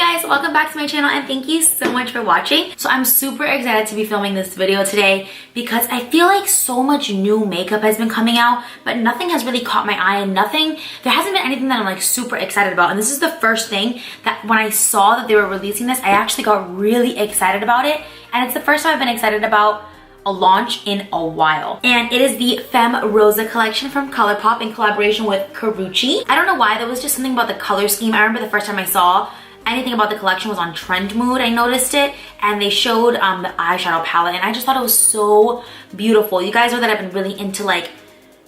guys, welcome back to my channel and thank you so much for watching. So I'm super excited to be filming this video today because I feel like so much new makeup has been coming out, but nothing has really caught my eye and there hasn't been anything that I'm like super excited about. And this is the first thing that when I saw that they were releasing this, I actually got really excited about it. And it's the first time I've been excited about a launch in a while. And it is the Femme Rosa collection from Colourpop in collaboration with Karrueche. I don't know why, there was just something about the color scheme. I remember the first time I saw anything about the collection was on Trend Mood. I noticed it and they showed the eyeshadow palette and I just thought it was so beautiful. You guys know that I've been really into like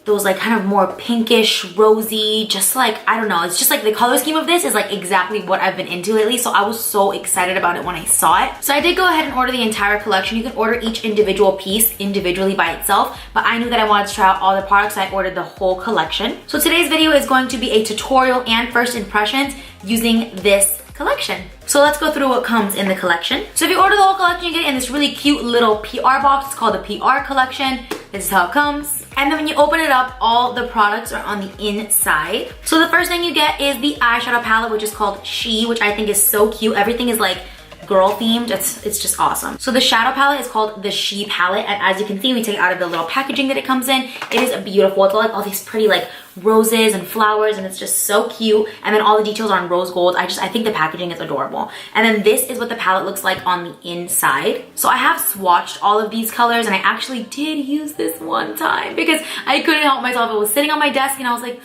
those like kind of more pinkish, rosy, just like, I don't know, it's just like the color scheme of this is like exactly what I've been into lately. So I was so excited about it when I saw it. So I did go ahead and order the entire collection. You can order each individual piece individually by itself, but I knew that I wanted to try out all the products, so I ordered the whole collection. So today's video is going to be a tutorial and first impressions using this collection. So let's go through what comes in the collection. So if you order the whole collection, you get it in this really cute little PR box. It's called the PR collection. This is how it comes. And then when you open it up, all the products are on the inside. So the first thing you get is the eyeshadow palette, which is called She, which I think is so cute. Everything is like girl themed. It's just awesome. So the shadow palette is called the She palette, and as you can see, we take it out of the little packaging that it comes in. It is beautiful. It's like all these pretty like roses and flowers, and it's just so cute. And then all the details are in rose gold. I think the packaging is adorable. And then this is what the palette looks like on the inside. So I have swatched all of these colors, and I actually did use this one time because I couldn't help myself. It was sitting on my desk and I was like,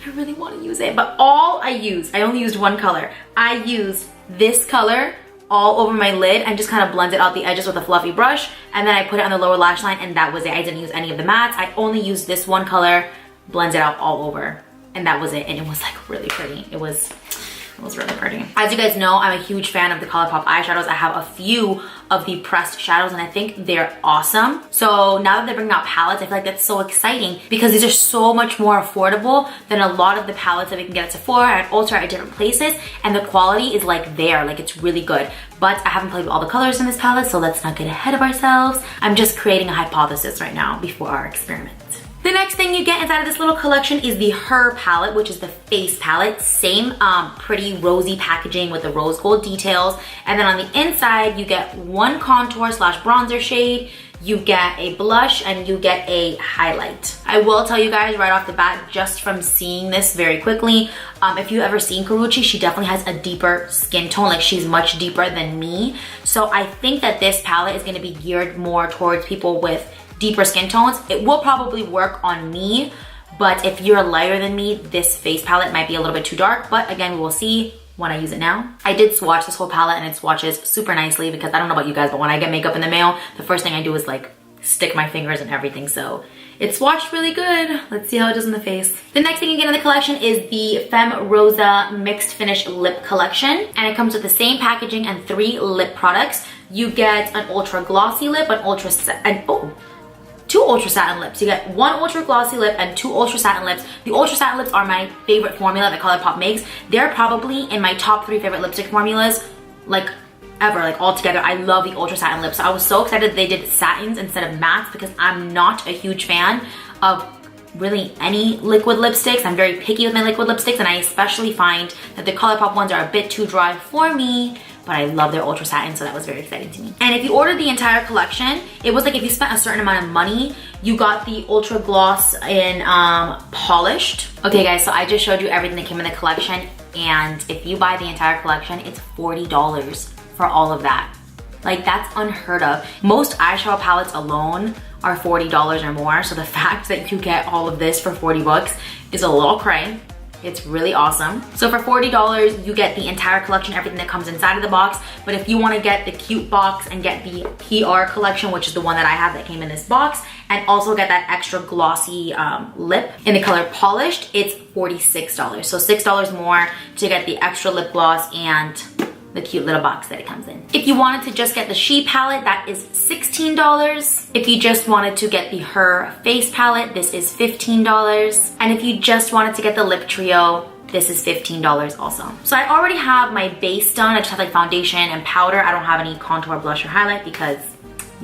I really want to use it. But I only used one color. I used this color all over my lid and just kind of blended out the edges with a fluffy brush, and then I put it on the lower lash line, and that was it. I didn't use any of the mattes. I only used this one color, blended out all over, and that was it. And it was like really pretty. It was really pretty. As you guys know, I'm a huge fan of the Colourpop eyeshadows. I have a few of the pressed shadows and I think they're awesome. So now that they're bringing out palettes, I feel like that's so exciting because these are so much more affordable than a lot of the palettes that we can get at Sephora, at Ulta, at different places, and the quality is like there, like it's really good. But I haven't played with all the colors in this palette, so let's not get ahead of ourselves. I'm just creating a hypothesis right now before our experiment. The next thing you get inside of this little collection is the Her palette, which is the face palette. Same pretty rosy packaging with the rose gold details. And then on the inside, you get one contour slash bronzer shade, you get a blush, and you get a highlight. I will tell you guys right off the bat, just from seeing this very quickly, if you've ever seen Karrueche, she definitely has a deeper skin tone. Like she's much deeper than me. So I think that this palette is gonna be geared more towards people with deeper skin tones. It will probably work on me, but if you're lighter than me, this face palette might be a little bit too dark, but again, we will see when I use it now. I did swatch this whole palette and it swatches super nicely because I don't know about you guys, but when I get makeup in the mail, the first thing I do is like stick my fingers and everything, so it swatched really good. Let's see how it does in the face. The next thing you get in the collection is the Femme Rosa Mixed Finish Lip Collection, and it comes with the same packaging and 3 lip products. You get an ultra glossy lip, two ultra satin lips. You get 1 ultra glossy lip and 2 ultra satin lips. The ultra satin lips are my favorite formula that Colourpop makes. They're probably in my top 3 favorite lipstick formulas, like ever, like all together. I love the ultra satin lips. So I was so excited that they did satins instead of mattes because I'm not a huge fan of really any liquid lipsticks. I'm very picky with my liquid lipsticks, and I especially find that the Colourpop ones are a bit too dry for me, but I love their ultra satin, so that was very exciting to me. And if you ordered the entire collection, it was like if you spent a certain amount of money, you got the ultra gloss in polished. Okay guys, so I just showed you everything that came in the collection, and if you buy the entire collection, it's $40 for all of that. Like that's unheard of. Most eyeshadow palettes alone are $40 or more, so the fact that you get all of this for 40 bucks is a little cray. It's really awesome. So for $40, you get the entire collection, everything that comes inside of the box. But if you want to get the cute box and get the PR collection, which is the one that I have that came in this box, and also get that extra glossy lip in the color Polished, it's $46. So $6 more to get the extra lip gloss and the cute little box that it comes in. If you wanted to just get the She palette, that is $16. If you just wanted to get the Her face palette, this is $15. And if you just wanted to get the lip trio, this is $15 also. So I already have my base done. I just have like foundation and powder. I don't have any contour, blush, or highlight because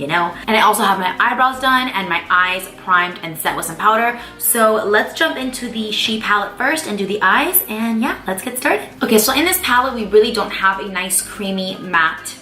you know. And I also have my eyebrows done and my eyes primed and set with some powder. So let's jump into the She palette first and do the eyes, and yeah, let's get started. Okay, so in this palette, we really don't have a nice creamy matte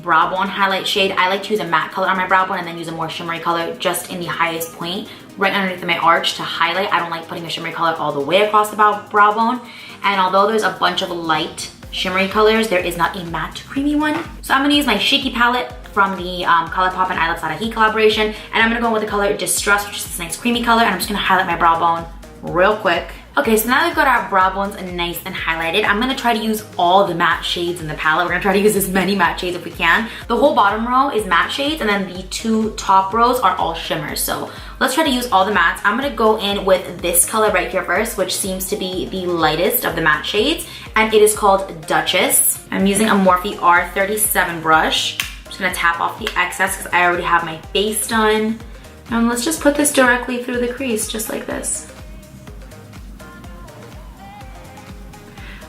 brow bone highlight shade. I like to use a matte color on my brow bone and then use a more shimmery color just in the highest point right underneath my arch to highlight. I don't like putting a shimmery color all the way across the brow bone. And although there's a bunch of light shimmery colors, there is not a matte creamy one. So I'm gonna use my Shaky palette from the Colourpop and I Love Sada Heat collaboration, and I'm gonna go with the color Distress, which is this nice creamy color, and I'm just gonna highlight my brow bone real quick. Okay, so now we've got our brow bones nice and highlighted. I'm gonna try to use all the matte shades in the palette. We're gonna try to use as many matte shades if we can. The whole bottom row is matte shades, and then the 2 top rows are all shimmers. So let's try to use all the mattes. I'm gonna go in with this color right here first, which seems to be the lightest of the matte shades, and it is called Duchess. I'm using a Morphe R37 brush. I'm just gonna tap off the excess because I already have my face done. And let's just put this directly through the crease, just like this.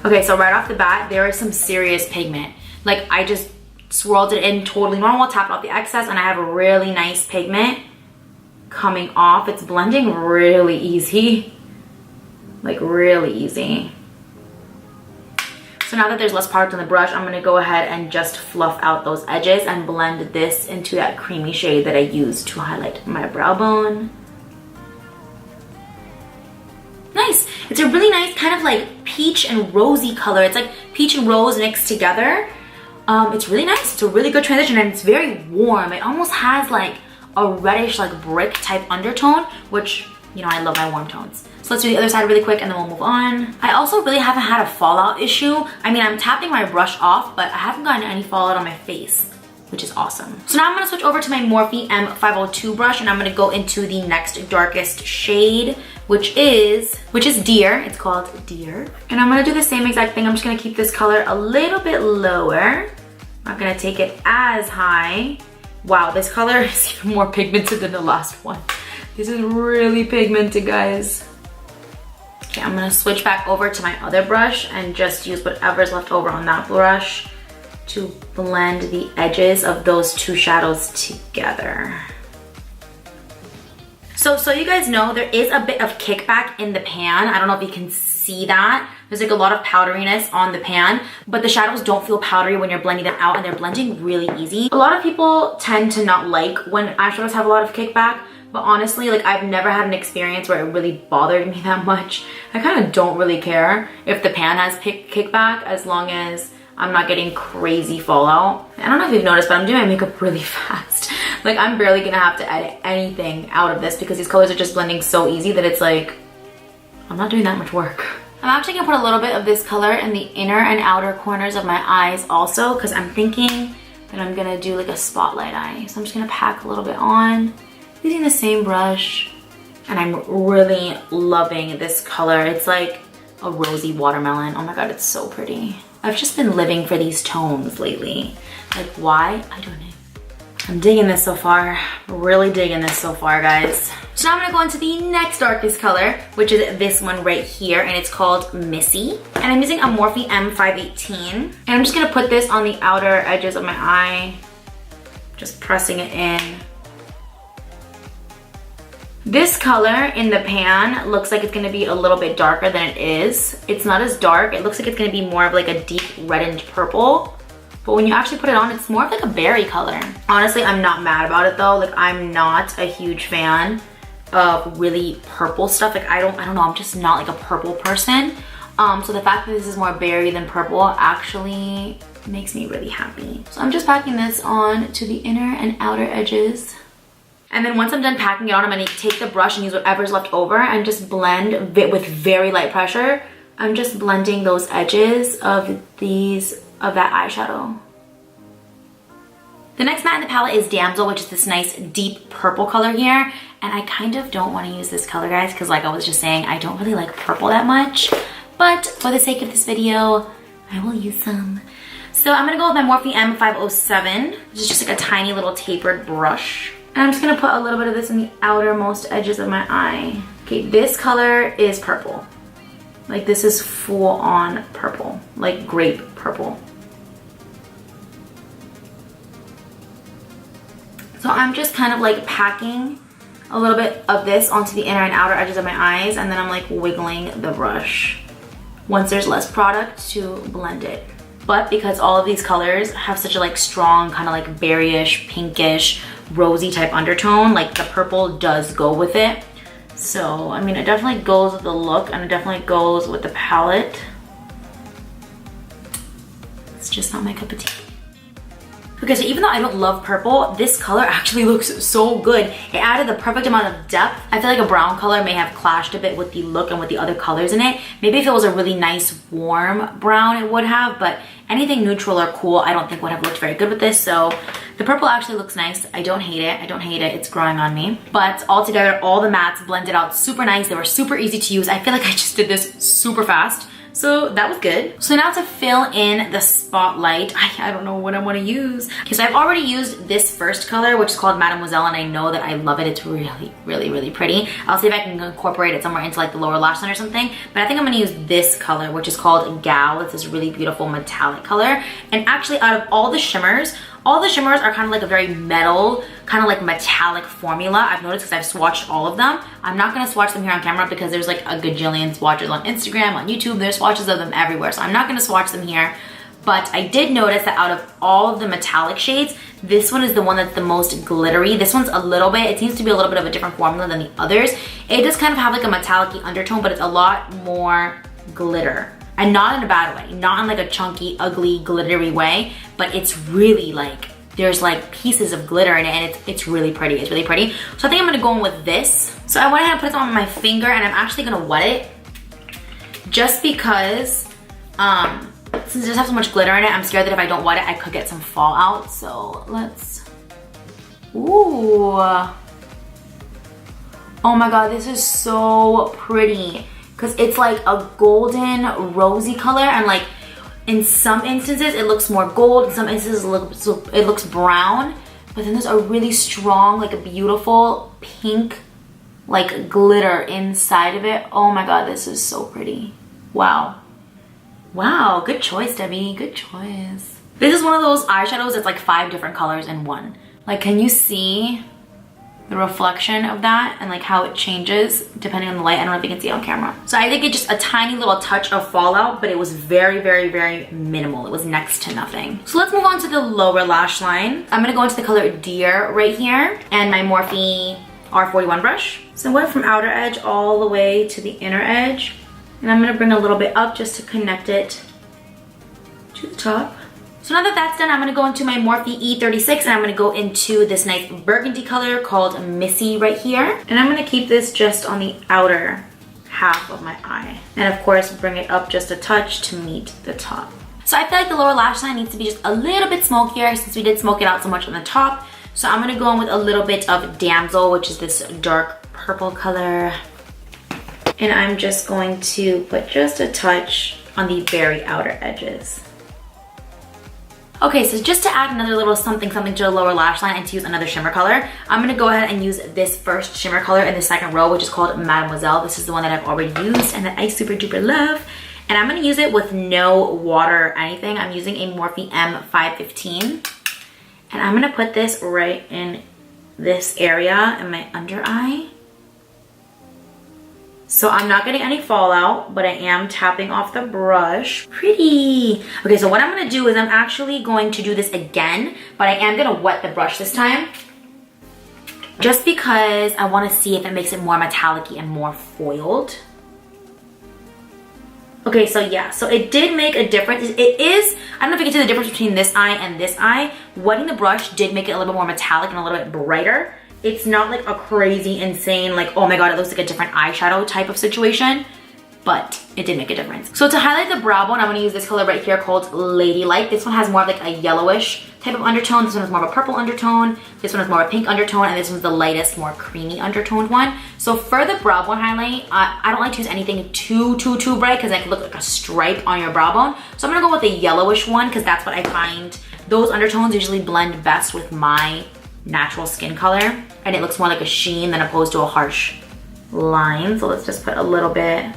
Okay, so right off the bat, there is some serious pigment. Like, I just swirled it in totally normal, tapped off the excess, and I have a really nice pigment coming off. It's blending really easy. Like, really easy. So now that there's less product on the brush, I'm gonna go ahead and just fluff out those edges and blend this into that creamy shade that I used to highlight my brow bone. Nice. It's a really nice kind of like peach and rosy color. It's like peach and rose mixed together. It's really nice. It's a really good transition, and it's very warm. It almost has like a reddish like brick type undertone, which, you know, I love my warm tones. So let's do the other side really quick and then we'll move on. I also really haven't had a fallout issue. I mean, I'm tapping my brush off, but I haven't gotten any fallout on my face, which is awesome. So now I'm gonna switch over to my Morphe M502 brush, and I'm gonna go into the next darkest shade, which is Dear. It's called Dear. And I'm gonna do the same exact thing. I'm just gonna keep this color a little bit lower. I'm not gonna take it as high. Wow, this color is even more pigmented than the last one. This is really pigmented, guys. Okay, I'm gonna switch back over to my other brush and just use whatever's left over on that brush to blend the edges of those 2 shadows together. So you guys know there is a bit of kickback in the pan. I don't know if you can see that. There's like a lot of powderiness on the pan, but the shadows don't feel powdery when you're blending them out, and they're blending really easy. A lot of people tend to not like when eyeshadows have a lot of kickback, but honestly, like, I've never had an experience where it really bothered me that much. I kind of don't really care if the pan has kickback, as long as I'm not getting crazy fallout. I don't know if you've noticed, but I'm doing my makeup really fast. Like, I'm barely gonna have to edit anything out of this because these colors are just blending so easy that it's like, I'm not doing that much work. I'm actually gonna put a little bit of this color in the inner and outer corners of my eyes also, because I'm thinking that I'm gonna do like a spotlight eye. So I'm just gonna pack a little bit on using the same brush. And I'm really loving this color. It's like a rosy watermelon. Oh my God, it's so pretty. I've just been living for these tones lately. Like, why? I don't know. I'm digging this so far. Really digging this so far, guys. So now I'm gonna go into the next darkest color, which is this one right here, and it's called Missy. And I'm using a Morphe M518. And I'm just gonna put this on the outer edges of my eye, just pressing it in. This color in the pan looks like it's gonna be a little bit darker than it is. It's not as dark. It looks like it's gonna be more of like a deep reddened purple. But when you actually put it on, it's more of like a berry color. Honestly, I'm not mad about it though. Like, I'm not a huge fan of really purple stuff. Like, I don't know, I'm just not like a purple person. So the fact that this is more berry than purple actually makes me really happy. So I'm just packing this on to the inner and outer edges. And then once I'm done packing it on, I'm gonna take the brush and use whatever's left over and just blend with very light pressure. I'm just blending those edges of that eyeshadow. The next matte in the palette is Damsel, which is this nice deep purple color here. And I kind of don't want to use this color, guys, because like I was just saying, I don't really like purple that much. But for the sake of this video, I will use some. So I'm gonna go with my Morphe M507. This is just like a tiny little tapered brush. And I'm just gonna put a little bit of this in the outermost edges of my eye. Okay, this color is purple. Like, this is full on purple, like grape purple. So I'm just kind of like packing a little bit of this onto the inner and outer edges of my eyes, and then I'm like wiggling the brush once there's less product to blend it. But because all of these colors have such a like strong kind of like berryish, pinkish, rosy type undertone, like the purple does go with it. So, I mean, it definitely goes with the look and it definitely goes with the palette. It's just not my cup of tea. Okay, so even though I don't love purple, this color actually looks so good. It added the perfect amount of depth. I feel like a brown color may have clashed a bit with the look and with the other colors in it. Maybe if it was a really nice warm brown, it would have, but anything neutral or cool, I don't think would have looked very good with this. So the purple actually looks nice. I don't hate it. I don't hate it. It's growing on me. But altogether, all the mattes blended out super nice. They were super easy to use. I feel like I just did this super fast. So that was good. So now to fill in the spotlight, I don't know what I want to use. Okay, so I've already used this first color, which is called Mademoiselle, and I know that I love it. It's really, really, really pretty. I'll see if I can incorporate it somewhere into like the lower lash line or something. But I think I'm going to use this color, which is called Gal. It's this really beautiful metallic color. And actually, out of all the shimmers are kind of like a very metal, kind of like metallic formula. I've noticed because I've swatched all of them. I'm not going to swatch them here on camera because there's like a gajillion swatches on Instagram, on YouTube. There's swatches of them everywhere. So I'm not going to swatch them here. But I did notice that out of all of the metallic shades, this one is the one that's the most glittery. This one's a little bit, it seems to be a little bit of a different formula than the others. It does kind of have like a metallic-y undertone, but it's a lot more glitter. And not in a bad way, not in like a chunky, ugly, glittery way, but it's really like, there's like pieces of glitter in it and it's really pretty, it's really pretty. So I think I'm gonna go in with this. So I went ahead and put it on my finger and I'm actually gonna wet it just because, since there's so much glitter in it, I'm scared that if I don't wet it, I could get some fallout. So let's, ooh. Oh my God, this is so pretty. Because it's like a golden rosy color, and like in some instances it looks more gold, in some instances it looks brown, but then there's a really strong, like a beautiful pink like glitter inside of it. Oh my God, this is so pretty. Wow. Wow, good choice, Debbie, good choice. This is one of those eyeshadows that's like 5 different colors in one. Like, can you see the reflection of that and like how it changes depending on the light? I don't know if you can see it on camera. So I think it's just a tiny little touch of fallout, but it was very, very, very minimal. It was next to nothing. So let's move on to the lower lash line. I'm gonna go into the color Deer right here and my Morphe R41 brush. So I went from outer edge all the way to the inner edge, and I'm gonna bring a little bit up just to connect it to the top. So now that that's done, I'm gonna go into my Morphe E36 and I'm gonna go into this nice burgundy color called Missy right here. And I'm gonna keep this just on the outer half of my eye. And of course, bring it up just a touch to meet the top. So I feel like the lower lash line needs to be just a little bit smokier since we did smoke it out so much on the top. So I'm gonna go in with a little bit of Damsel, which is this dark purple color. And I'm just going to put just a touch on the very outer edges. Okay, so just to add another little something to the lower lash line and to use another shimmer color, I'm gonna go ahead and use this first shimmer color in the second row, which is called Mademoiselle. This is the one that I've already used and that I super duper love. And I'm gonna use it with no water or anything. I'm using a Morphe M515. And I'm gonna put this right in this area in my under eye. So I'm not getting any fallout, but I am tapping off the brush. Pretty. Okay, so what I'm gonna do is I'm actually going to do this again, but I am gonna wet the brush this time. Just because I wanna see if it makes it more metallic-y and more foiled. Okay, so yeah, so it did make a difference. It is, I don't know if you can see the difference between this eye and this eye. Wetting the brush did make it a little bit more metallic and a little bit brighter. It's not like a crazy, insane, like, oh my God, it looks like a different eyeshadow type of situation, but it did make a difference. So to highlight the brow bone, I'm gonna use this color right here called Ladylike. This one has more of like a yellowish type of undertone. This one has more of a purple undertone. This one has more of a pink undertone, and this one's the lightest, more creamy undertoned one. So for the brow bone highlight, I don't like to use anything too bright because it can look like a stripe on your brow bone. So I'm gonna go with the yellowish one because that's what I find. Those undertones usually blend best with my natural skin color, and it looks more like a sheen than opposed to a harsh line. So let's just put a little bit.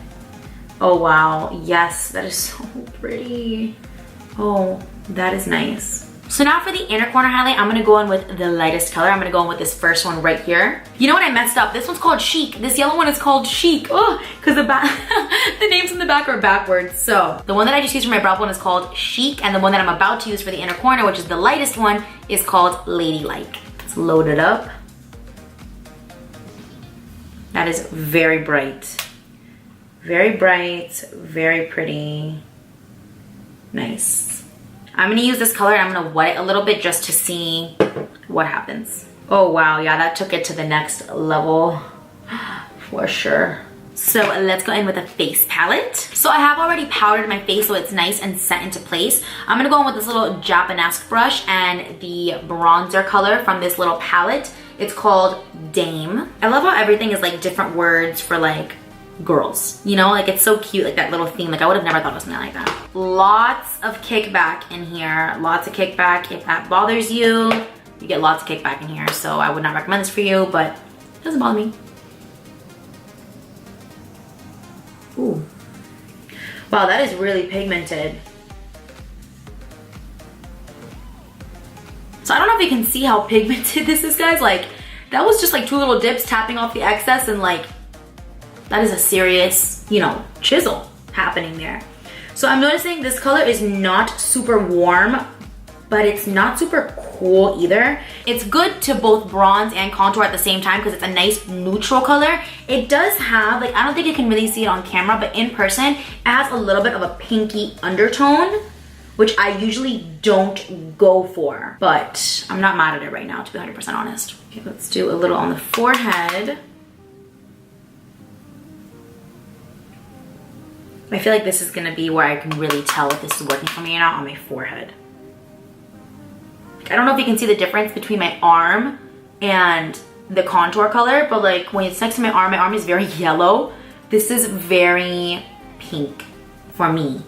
Oh wow, yes, that is so pretty. Oh, that is nice. So now for the inner corner highlight, I'm gonna go in with the lightest color. I'm gonna go in with this first one right here. You know what, I messed up. This one's called Chic. This yellow one is called Chic. Oh, because the back, the names in the back are backwards. So the one that I just used for my brow one is called Chic, and the one that I'm about to use for the inner corner, which is the lightest one, is called Ladylike. Let's load it up. That is very bright. Very bright, very pretty. Nice. I'm gonna use this color and I'm gonna wet it a little bit just to see what happens. Oh wow, yeah, that took it to the next level for sure. So let's go in with a face palette. So I have already powdered my face so it's nice and set into place. I'm gonna go in with this little Japanese brush and the bronzer color from this little palette. It's called Dame. I love how everything is like different words for like girls, you know, like it's so cute, like that little theme. Like I would have never thought of something like that. Lots of kickback in here, lots of kickback. If that bothers you, you get lots of kickback in here, so I would not recommend this for you, but it doesn't bother me. Ooh, wow, that is really pigmented. So I don't know if you can see how pigmented this is, guys. Like that was just like 2 little dips tapping off the excess, and like that is a serious, you know, chisel happening there. So I'm noticing this color is not super warm, but it's not super cool either. It's good to both bronze and contour at the same time because it's a nice neutral color. It does have, like, I don't think you can really see it on camera, but in person, it has a little bit of a pinky undertone, which I usually don't go for, but I'm not mad at it right now, to be 100% honest. Okay, let's do a little on the forehead. I feel like this is gonna be where I can really tell if this is working for me or not, on my forehead. I don't know if you can see the difference between my arm and the contour color, but like when it's next to my arm is very yellow. This is very pink for me,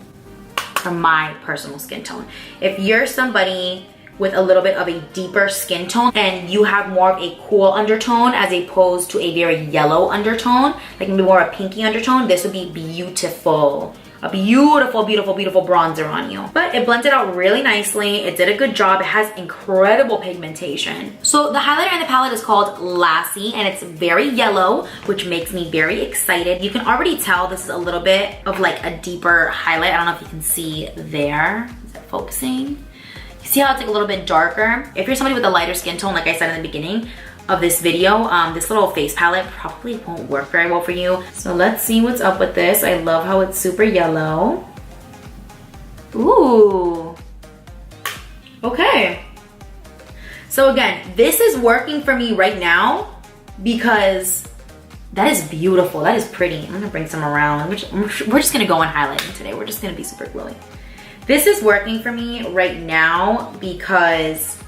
for my personal skin tone. If you're somebody with a little bit of a deeper skin tone and you have more of a cool undertone as opposed to a very yellow undertone, like maybe more a pinky undertone, this would be beautiful. A beautiful, beautiful, beautiful bronzer on you. But it blended out really nicely. It did a good job. It has incredible pigmentation. So the highlighter in the palette is called Lassie, and it's very yellow, which makes me very excited. You can already tell this is a little bit of like a deeper highlight. I don't know if you can see there. Is it focusing? You see how it's like a little bit darker? If you're somebody with a lighter skin tone, like I said in the beginning of this video, this little face palette probably won't work very well for you. So let's see what's up with this. I love how it's super yellow. Ooh. Okay. So again, this is working for me right now because that is beautiful. That is pretty. I'm gonna bring some around. We're just gonna go on highlighting today. We're just gonna be super glowy. This is working for me right now because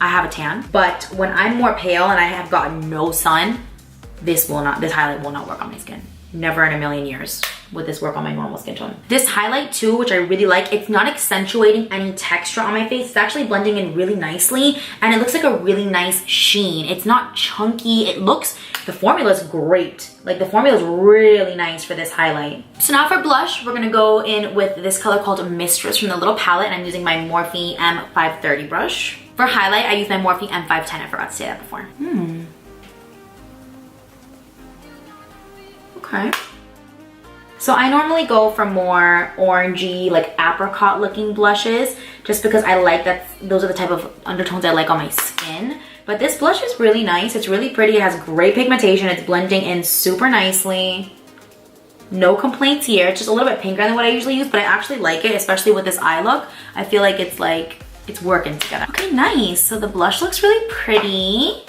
I have a tan, but when I'm more pale and I have gotten no sun, this highlight will not work on my skin. Never in a million years would this work on my normal skin tone. This highlight too, which I really like, it's not accentuating any texture on my face. It's actually blending in really nicely and it looks like a really nice sheen. It's not chunky. The formula is great. Like the formula is really nice for this highlight. So now for blush, we're gonna go in with this color called Mistress from the little palette, and I'm using my Morphe M530 brush. For highlight, I use my Morphe M510. I forgot to say that before. Okay. So I normally go for more orangey, like apricot looking blushes, just because I like that those are the type of undertones I like on my skin. But this blush is really nice. It's really pretty. It has great pigmentation. It's blending in super nicely. No complaints here. It's just a little bit pinker than what I usually use, but I actually like it, especially with this eye look. I feel like it's working together. Okay, nice. So the blush looks really pretty.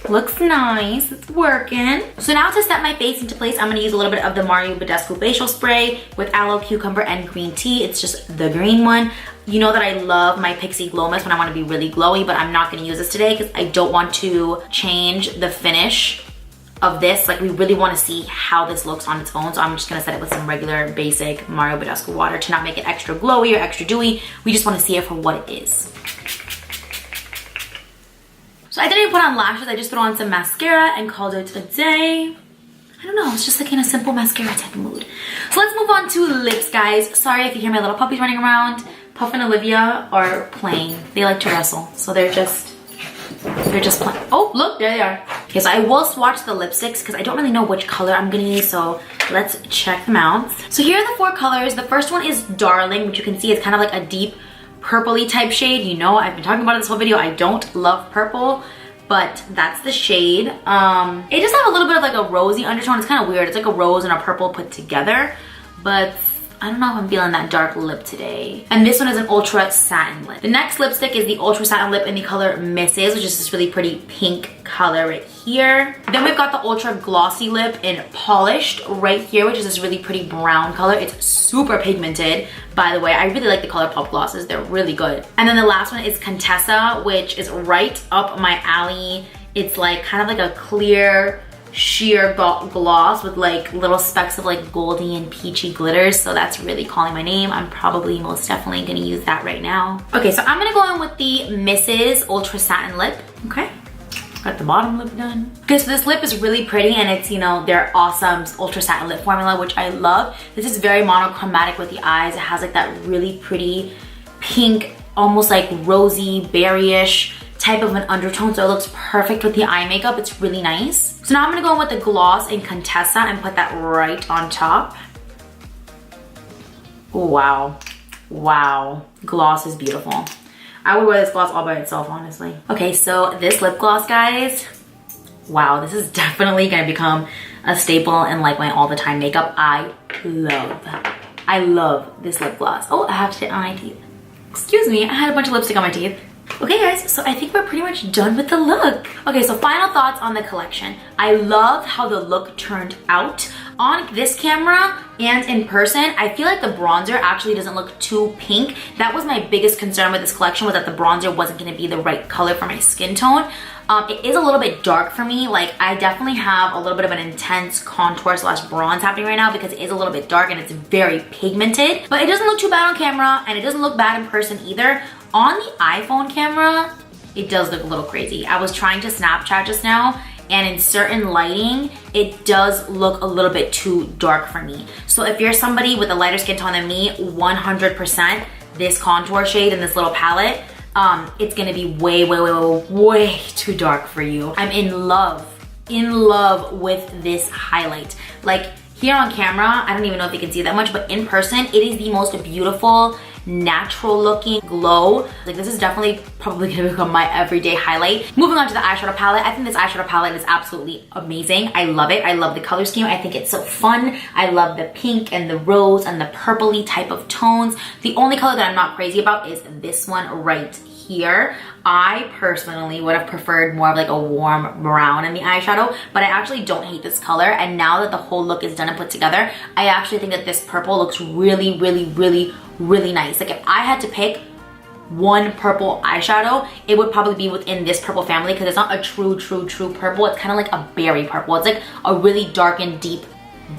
Looks nice, it's working. So now to set my face into place, I'm gonna use a little bit of the Mario Badescu facial spray with aloe, cucumber, and green tea. It's just the green one. You know that I love my Pixie Glow Mist when I wanna be really glowy, but I'm not gonna use this today because I don't want to change the finish of this. Like, we really wanna see how this looks on its own, so I'm just gonna set it with some regular basic Mario Badescu water to not make it extra glowy or extra dewy. We just wanna see it for what it is. So I didn't even put on lashes, I just threw on some mascara and called it a day. I don't know, it's just like in a simple mascara type of mood. So let's move on to lips, guys. Sorry if you hear my little puppies running around. Puff and Olivia are playing. They like to wrestle, so they're just playing. Oh, look, there they are. Okay, so I will swatch the lipsticks because I don't really know which color I'm gonna use, so let's check them out. So here are the 4 colors. The first one is Darling, which you can see is kind of like a deep purpley type shade. You know, I've been talking about it this whole video. I don't love purple, but that's the shade. It does have a little bit of like a rosy undertone. It's kind of weird. It's like a rose and a purple put together, but I don't know if I'm feeling that dark lip today. And this one is an ultra satin lip. The next lipstick is the ultra satin lip in the color Misses, which is this really pretty pink color right here. Then we've got the ultra glossy lip in Polished right here, which is this really pretty brown color. It's super pigmented, by the way. I really like the Colourpop glosses. They're really good. And then the last one is Contessa, which is right up my alley. It's like kind of like a clear sheer gloss with like little specks of like goldy and peachy glitters, so that's really calling my name. I'm probably most definitely gonna use that right now. Okay, so I'm gonna go in with the Misses Ultra Satin Lip. Okay, got the bottom lip done. Okay, so this lip is really pretty, and it's, you know, their awesome Ultra Satin Lip formula, which I love. This is very monochromatic with the eyes. It has like that really pretty pink, almost like rosy, berryish type of an undertone, so it looks perfect with the eye makeup. It's really nice. So now I'm gonna go in with the gloss in Contessa and put that right on top. Wow, wow, gloss is beautiful. I would wear this gloss all by itself, honestly. Okay, so this lip gloss, guys, wow, this is definitely gonna become a staple in like my all the time makeup. I love this lip gloss. Oh, I have to hit on my teeth. Excuse me, I had a bunch of lipstick on my teeth. Okay guys, so I think we're pretty much done with the look. Okay, so final thoughts on the collection. I love how the look turned out. On this camera and in person, I feel like the bronzer actually doesn't look too pink. That was my biggest concern with this collection, was that the bronzer wasn't gonna be the right color for my skin tone. It is a little bit dark for me. Like, I definitely have a little bit of an intense contour slash bronze happening right now because it is a little bit dark and it's very pigmented. But it doesn't look too bad on camera, and it doesn't look bad in person either. On the iPhone camera, it does look a little crazy. I was trying to Snapchat just now, and in certain lighting, it does look a little bit too dark for me. So if you're somebody with a lighter skin tone than me, 100% this contour shade in this little palette, it's gonna be way too dark for you. I'm in love with this highlight. Like, here on camera, I don't even know if you can see that much, but in person, it is the most beautiful, natural looking glow. Like, this is definitely probably gonna become my everyday highlight. Moving on to the eyeshadow palette, I think this eyeshadow palette is absolutely amazing. I love it. I love the color scheme. I think it's so fun. I love the pink and the rose and the purpley type of tones. The only color that I'm not crazy about is this one right here. I personally would have preferred more of like a warm brown in the eyeshadow, but I actually don't hate this color. And now that the whole look is done and put together, I actually think that this purple looks really nice. Like, if I had to pick one purple eyeshadow, it would probably be within this purple family, because it's not a true purple. It's kind of like a berry purple. It's like a really dark and deep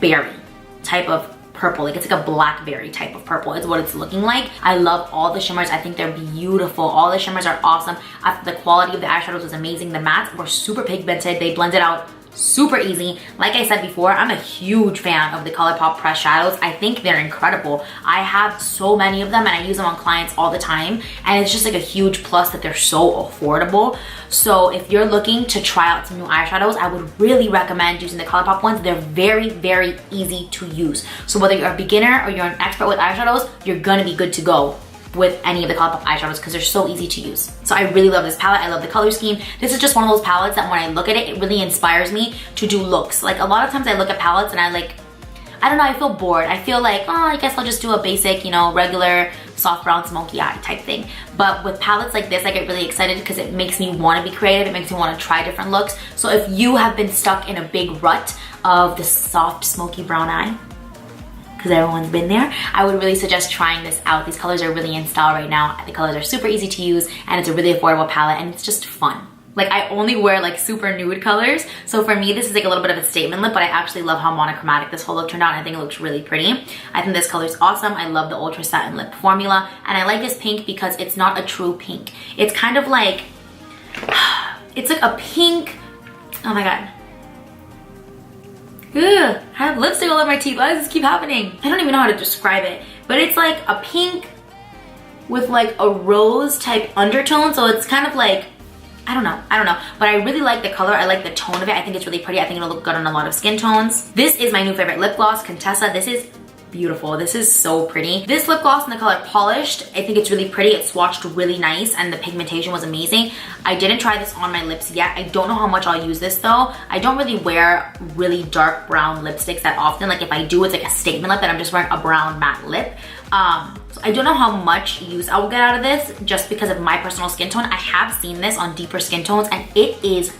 berry type of purple. Like, it's like a blackberry type of purple is what it's looking like. I love all the shimmers. I think they're beautiful. All the shimmers are awesome. The quality of the eyeshadows was amazing. The mattes were super pigmented. They blended out super easy. Like I said before, I'm a huge fan of the Colourpop pressed shadows. I think they're incredible. I have so many of them and I use them on clients all the time, and it's just like a huge plus that they're so affordable. So if you're looking to try out some new eyeshadows, I would really recommend using the Colourpop ones. They're very easy to use. So whether you're a beginner or you're an expert with eyeshadows, you're gonna be good to go with any of the Colourpop eyeshadows because they're so easy to use. So I really love this palette. I love the color scheme. This is just one of those palettes that when I look at it, it really inspires me to do looks. Like, a lot of times I look at palettes and I don't know, I feel bored. I feel like, oh, I guess I'll just do a basic, you know, regular soft brown smoky eye type thing. But with palettes like this, I get really excited because it makes me want to be creative. It makes me want to try different looks. So if you have been stuck in a big rut of the soft smoky brown eye, because everyone's been there, I would really suggest trying this out. These colors are really in style right now. The colors are super easy to use, and it's a really affordable palette, and it's just fun. Like, I only wear like super nude colors, so for me this is like a little bit of a statement lip, but I actually love how monochromatic this whole look turned out. I think it looks really pretty. I think this color is awesome. I love the Ultra Satin Lip formula, and I like this pink because it's not a true pink. It's kind of like, it's like a pink, oh my god. Ugh, I have lipstick all over my teeth. Why does this keep happening? I don't even know how to describe it, but it's like a pink with like a rose type undertone. So it's kind of like, I don't know, but I really like the color. I like the tone of it. I think it's really pretty. I think it'll look good on a lot of skin tones. This is my new favorite lip gloss, Contessa. This is beautiful. This is so pretty. This lip gloss in the color Polished, I think it's really pretty. It swatched really nice and the pigmentation was amazing. I didn't try this on my lips yet. I don't know how much I'll use this though. I don't really wear really dark brown lipsticks that often. Like if I do, it's like a statement lip that I'm just wearing a brown matte lip. So I don't know how much use I will get out of this just because of my personal skin tone. I have seen this on deeper skin tones and it is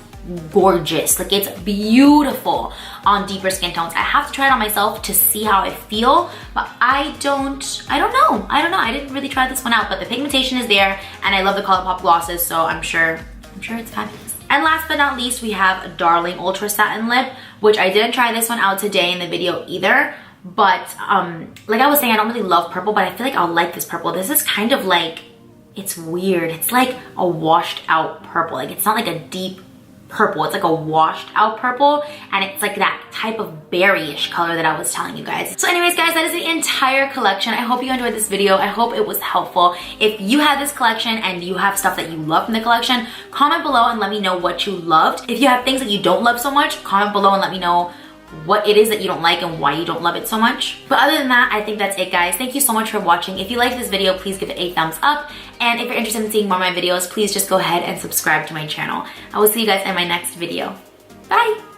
gorgeous. Like it's beautiful on deeper skin tones. I have to try it on myself to see how I feel, but I don't know. I didn't really try this one out, but the pigmentation is there and I love the Colourpop glosses, so I'm sure it's fabulous. And last but not least, we have Darling Ultra Satin Lip, which I didn't try this one out today in the video either. But like I was saying, I don't really love purple, but I feel like I'll like this purple. This is kind of like, it's weird. It's like a washed out purple. Like it's not like a deep purple. It's like a washed out purple and it's like that type of berryish color that I was telling you guys. So anyways guys, that is the entire collection. I hope you enjoyed this video. I hope it was helpful. If you have this collection and you have stuff that you love from the collection, comment below and let me know what you loved. If you have things that you don't love so much, comment below and let me know what it is that you don't like and why you don't love it so much. But other than that, I think that's it guys. Thank you so much for watching. If you liked this video, please give it a thumbs up. And if you're interested in seeing more of my videos, please just go ahead and subscribe to my channel. I will see you guys in my next video. Bye!